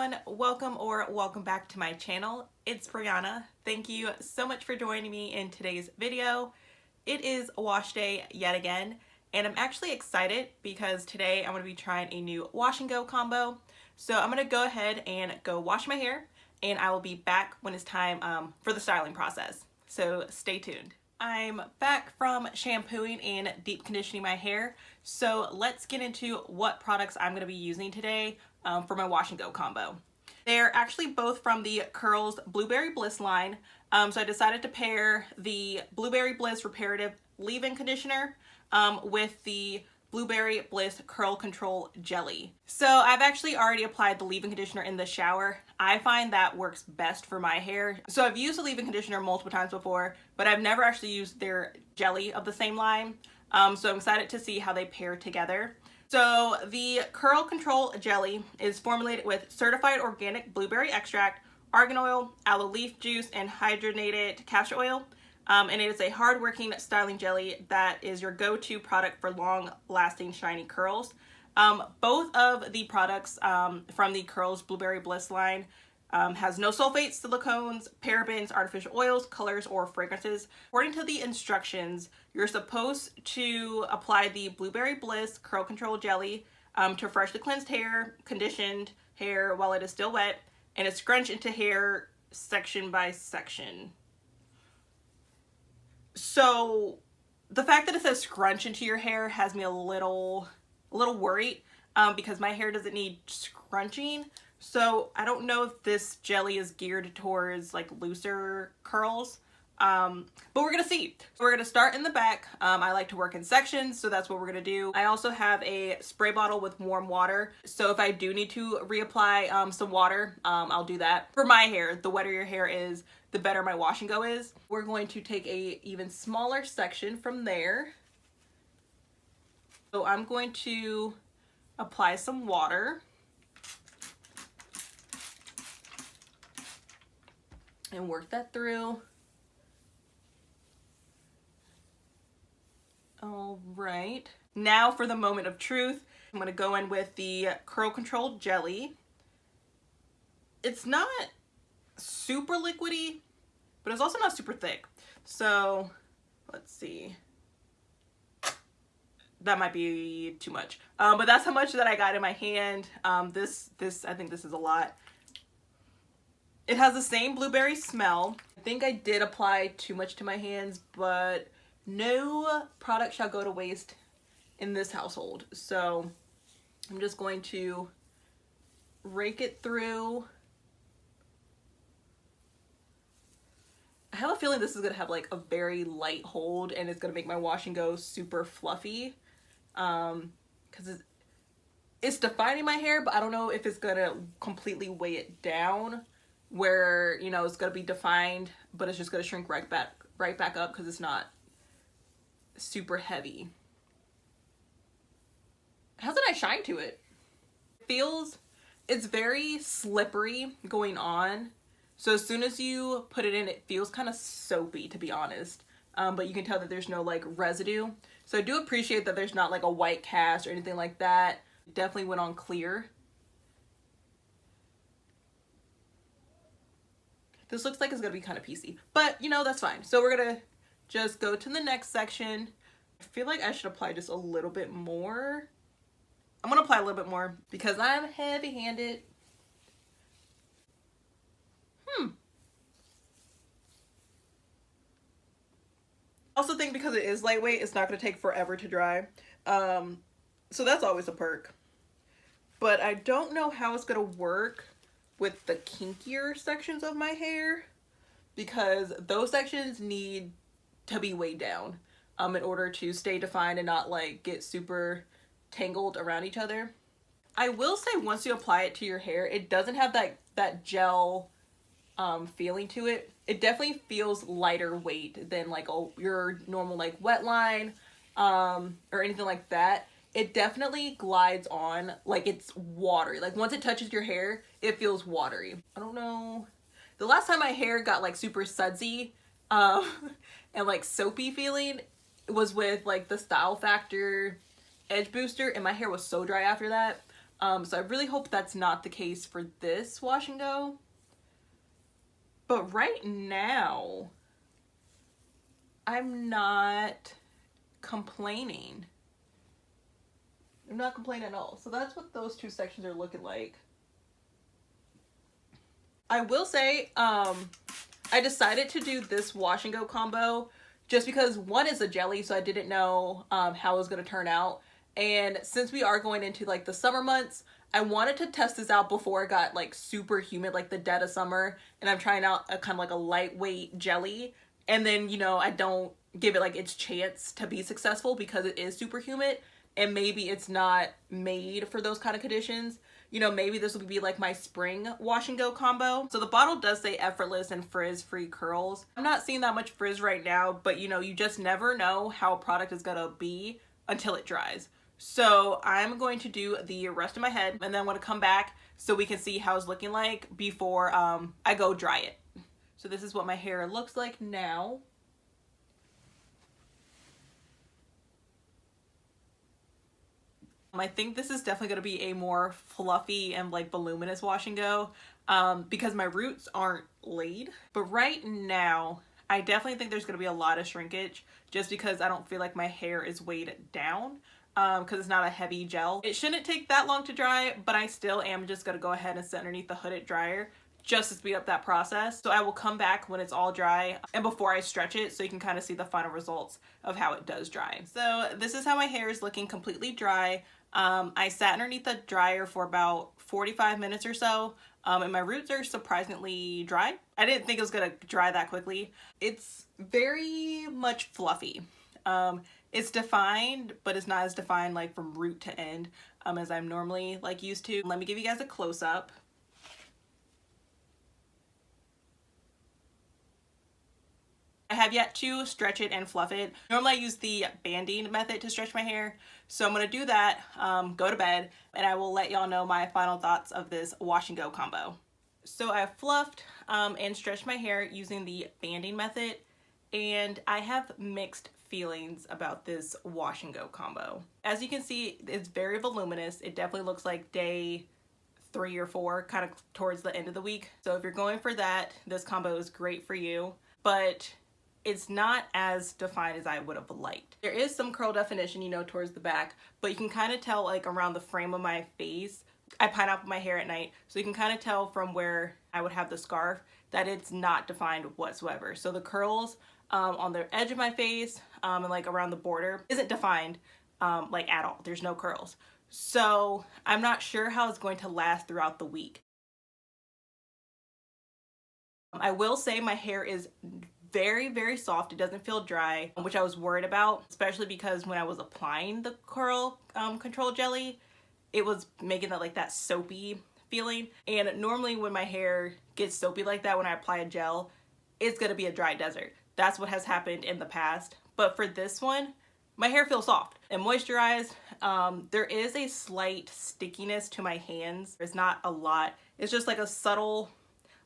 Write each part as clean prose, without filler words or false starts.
everyone, welcome back to my channel. It's Brianna. Thank you so much for joining me in today's video. It is wash day yet again, and I'm actually excited because today I'm going to be trying a new wash and go combo. So I'm going to go ahead and go wash my hair, and I will be back when it's time for the styling process. So stay tuned. I'm back from shampooing and deep conditioning my hair, so let's get into what products I'm going to be using today for my wash and go combo. They're actually both from the Curls Blueberry Bliss line, so I decided to pair the Blueberry Bliss Reparative leave-in conditioner with the Blueberry Bliss Curl Control Jelly. So I've actually already applied the leave-in conditioner in the shower. I find that works best for my hair. So I've used the leave-in conditioner multiple times before, but I've never actually used their jelly of the same line. So I'm excited to see how they pair together. So the Curl Control Jelly is formulated with certified organic blueberry extract, argan oil, aloe leaf juice, and hydrogenated castor oil. And it is a hard-working styling jelly that is your go-to product for long-lasting shiny curls. Both of the products from the Curls Blueberry Bliss line has no sulfates, silicones, parabens, artificial oils, colors, or fragrances. According to the instructions, you're supposed to apply the Blueberry Bliss Curl Control Jelly to freshly cleansed hair, conditioned hair while it is still wet, and it's scrunch into hair section by section. So the fact that it says scrunch into your hair has me a little worried because my hair doesn't need scrunching. So I don't know if this jelly is geared towards like looser curls, but we're gonna see. So we're gonna start in the back. I like to work in sections, so that's what we're gonna do. I also have a spray bottle with warm water, so if I do need to reapply some water, I'll do that. For my hair, the wetter your hair is, the better my wash and go is. We're going to take a even smaller section from there. So I'm going to apply some water. And work that through. All right. Now for the moment of truth. I'm going to go in with the Curl Control Jelly. It's not super liquidy, but it's also not super thick. So let's see. That might be too much. But that's how much that I got in my hand. I think this is a lot. It has the same blueberry smell. I think I did apply too much to my hands, but no product shall go to waste in this household. So I'm just going to rake it through. I have a feeling this is gonna have like a very light hold and it's gonna make my wash and go super fluffy. Because it's defining my hair, but I don't know if it's gonna completely weigh it down where, you know, it's gonna be defined, but it's just gonna shrink right back up because it's not super heavy. It has a nice shine to it. It's very slippery going on. So as soon as you put it in, it feels kind of soapy, to be honest. But you can tell that there's no like residue. So I do appreciate that there's not like a white cast or anything like that. It definitely went on clear. This looks like it's gonna be kind of piecey, but you know, that's fine. So we're gonna just go to the next section. I feel like I should apply just a little bit more. I'm gonna apply a little bit more because I'm heavy-handed. I also think because it is lightweight, it's not gonna take forever to dry. So that's always a perk. But I don't know how it's gonna work with the kinkier sections of my hair because those sections need to be weighed down in order to stay defined and not like get super tangled around each other. I will say once you apply it to your hair, it doesn't have that gel feeling to it. It definitely feels lighter weight than like your normal like wet line or anything like that. It definitely glides on like it's watery. Like once it touches your hair, it feels watery. I don't know. The last time my hair got like super sudsy and like soapy feeling was with like the Style Factor Edge Booster, and my hair was so dry after that. So I really hope that's not the case for this wash and go. But right now, I'm not complaining. I'm not complaining at all. So that's what those two sections are looking like. I will say, I decided to do this wash and go combo just because one is a jelly, so I didn't know how it was going to turn out. And since we are going into like the summer months, I wanted to test this out before it got like super humid, like the dead of summer. And I'm trying out a kind of like a lightweight jelly. And then, you know, I don't give it like its chance to be successful because it is super humid. And maybe it's not made for those kind of conditions. You know, maybe this will be like my spring wash and go combo. So the bottle does say effortless and frizz-free curls. I'm not seeing that much frizz right now, but you know, you just never know how a product is gonna be until it dries. So I'm going to do the rest of my head and then I'm gonna come back so we can see how it's looking like before I go dry it. So this is what my hair looks like now. I think this is definitely going to be a more fluffy and like voluminous wash and go because my roots aren't laid. But right now, I definitely think there's going to be a lot of shrinkage just because I don't feel like my hair is weighed down because it's not a heavy gel. It shouldn't take that long to dry, but I still am just going to go ahead and sit underneath the hooded dryer just to speed up that process. So I will come back when it's all dry and before I stretch it so you can kind of see the final results of how it does dry. So this is how my hair is looking completely dry. I sat underneath the dryer for about 45 minutes or so, and my roots are surprisingly dry. I didn't think it was gonna dry that quickly. It's very much fluffy. It's defined, but it's not as defined like from root to end as I'm normally like used to. Let me give you guys a close-up. I have yet to stretch it and fluff it. Normally I use the banding method to stretch my hair. So I'm going to do that, go to bed, and I will let y'all know my final thoughts of this wash and go combo. So I fluffed and stretched my hair using the banding method, and I have mixed feelings about this wash and go combo. As you can see, it's very voluminous. It definitely looks like day 3 or 4, kind of towards the end of the week. So if you're going for that, this combo is great for you. But it's not as defined as I would have liked. There is some curl definition, you know, towards the back, but you can kind of tell like around the frame of my face. I pineapple my hair at night, so you can kind of tell from where I would have the scarf that it's not defined whatsoever. So the curls on the edge of my face and like around the border isn't defined like at all. There's no curls. So I'm not sure how it's going to last throughout the week. I will say my hair is very, very soft. It doesn't feel dry, which I was worried about, especially because when I was applying the curl control jelly, it was making that like that soapy feeling. And normally when my hair gets soapy like that, when I apply a gel, it's gonna be a dry desert. That's what has happened in the past. But for this one, my hair feels soft and moisturized. There is a slight stickiness to my hands. There's not a lot. It's just like a subtle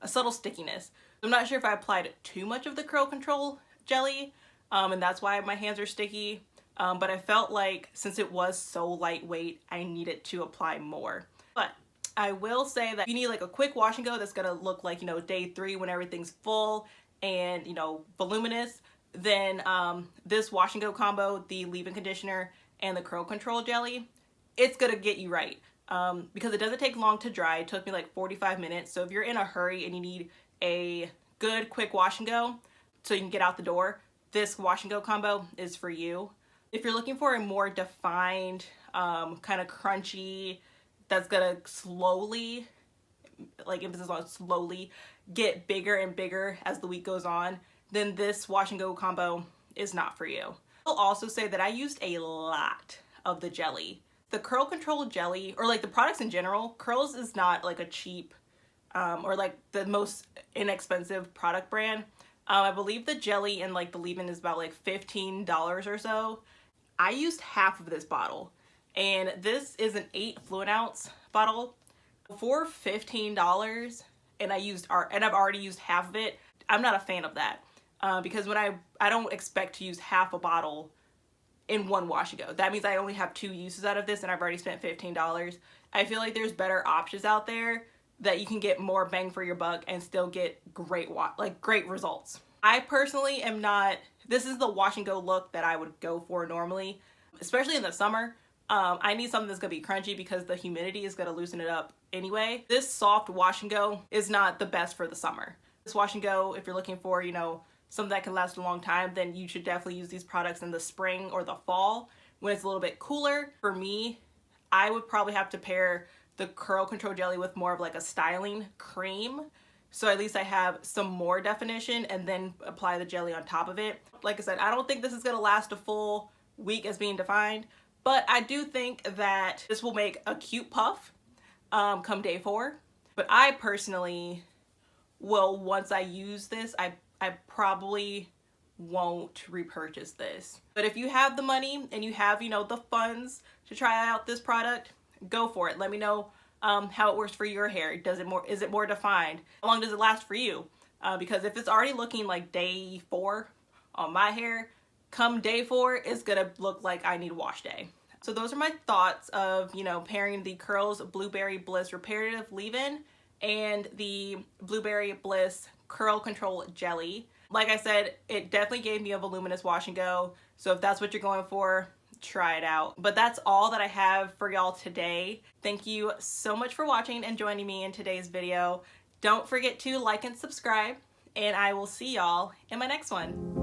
stickiness. I'm not sure if I applied too much of the curl control jelly and that's why my hands are sticky, but I felt like since it was so lightweight, I needed to apply more. But I will say that you need like a quick wash and go that's gonna look like, you know, day 3 when everything's full and, you know, voluminous. Then this wash and go combo, the leave-in conditioner and the curl control jelly, it's gonna get you right. Because it doesn't take long to dry. It took me like 45 minutes. So if you're in a hurry and you need a good quick wash and go so you can get out the door, this wash and go combo is for you. If you're looking for a more defined, kind of crunchy, that's gonna slowly, like emphasis on slowly, get bigger and bigger as the week goes on, then this wash and go combo is not for you. I'll also say that I used a lot of the jelly. The curl control jelly, or like the products in general, Curls is not like a cheap or like the most inexpensive product brand. I believe the jelly and like the leave-in is about like $15 or so. I used half of this bottle, and this is an 8 fluid ounce bottle for $15, and I've already used half of it. I'm not a fan of that because when I don't expect to use half a bottle in one wash and go. That means I only have 2 uses out of this and I've already spent $15. I feel like there's better options out there that you can get more bang for your buck and still get great results. I personally am not, this is the wash and go look that I would go for normally, especially in the summer. I need something that's gonna be crunchy because the humidity is gonna loosen it up anyway. This soft wash and go is not the best for the summer. This wash and go, if you're looking for, you know, something that can last a long time, then you should definitely use these products in the spring or the fall when it's a little bit cooler. For me, I would probably have to pair the curl control jelly with more of like a styling cream, so at least I have some more definition, and then apply the jelly on top of it. Like I said, I don't think this is gonna last a full week as being defined, but I do think that this will make a cute puff come day 4. But I personally will, once I use this, I probably won't repurchase this. But if you have the money and you have, you know, the funds to try out this product, go for it. Let me know how it works for your hair. Is it more defined? How long does it last for you? Because if it's already looking like day 4 on my hair, come day 4, it's gonna look like I need wash day. So those are my thoughts of, you know, pairing the Curls Blueberry Bliss Reparative leave-in and the Blueberry Bliss Curl Control Jelly. Like I said, it definitely gave me a voluminous wash and go. So if that's what you're going for, try it out. But that's all that I have for y'all today. Thank you so much for watching and joining me in today's video. Don't forget to like and subscribe, and I will see y'all in my next one.